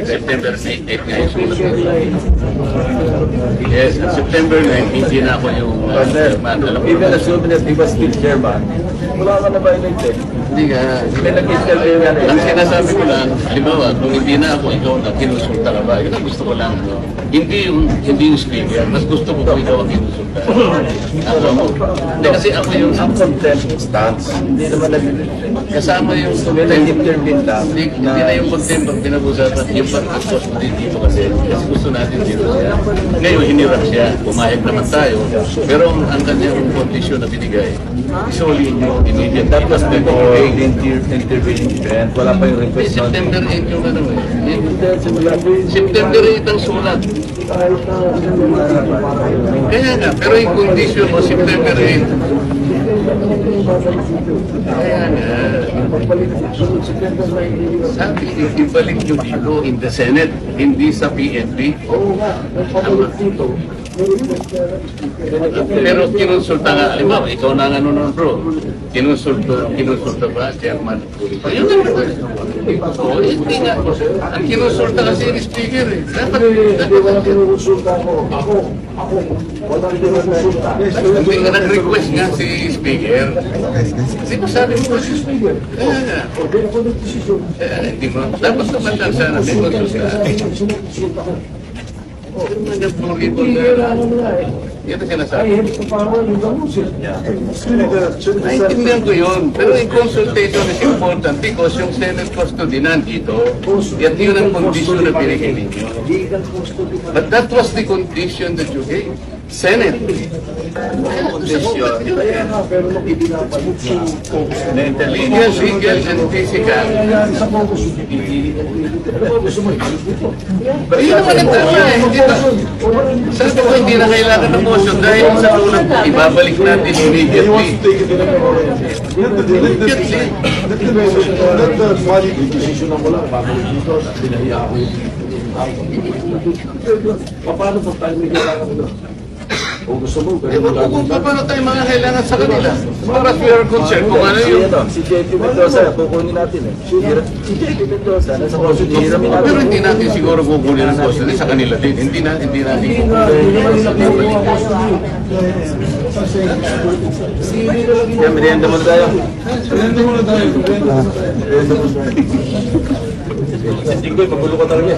September 8 nga yung sulat ko. Yes, September 9, hindi na ako yung chairman. Alam mo, Even assuming that he was still chairman, wala ka na violate eh. hindi ka. May nag-interview nga Ang sinasabi ko lang, halimbawa, kung hindi na ako, ikaw na kinusulta ka ba? Yun ang gusto ko lang. No? Hindi yung speaker, mas gusto ko kung ikaw ang kinusulta. Ako mo. Hindi kasi ako yung ang contempt stance. Hindi naman kasama yung nag-intervene lang. Hindi na yung content ang pinag-usapan, yung pag-expos mo dito kasi gusto natin dito siya. Ngayon, hinirap siya, pumayag naman tayo, pero ang kanyang kondisyon na binigay, is only immediate. That was before the intervening event. Wala pa yung request nun. September 8 yung ano eh. September 8 ang sulat. Kaya nga, pero yung kondisyon mo, September 8. Kaya nga, sabi, ibalik nyo dito in the Senate, hindi sa PNP. Pero kinonsulta nga, halimbawa, ikaw na nga nun bro, kinonsulta ba, chairman? Ayun na naman. Oo, hindi nga. Ang kinonsulta kasi yung speaker eh. Dapat hindi nga nag-request nga si speaker. Kasi mo sabi mo si speaker. Kaya nga. Hindi mo, dapat naman lang sana may konsulta. Yan ang sinasabi. Naintindihan ko yun. Pero yung consultation is important because yung Senate custody nandito, yan yun ang condition na binigay ninyo. But that was the condition that you gave. Senate. Legal, and physical. Pero yun naman ang tama eh. Sabi ko, hindi na kailangan ng motion dahil sa tulad ko, ibabalik natin immediately. Paano po tayo may kailangan mo? O gusto mo, Ewan ko kung paano tayo mga kailangan sa kanila. Para we are concerned kung ano yung... Si JP Mendoza, kukunin natin eh. Si JP Mendoza, nasa poso, hiramin natin. Pero hindi natin siguro kukunin ang posto sa kanila din. Hindi natin kukunin. Yan, merienda muna tayo. Hindi ko, magulo ka talaga.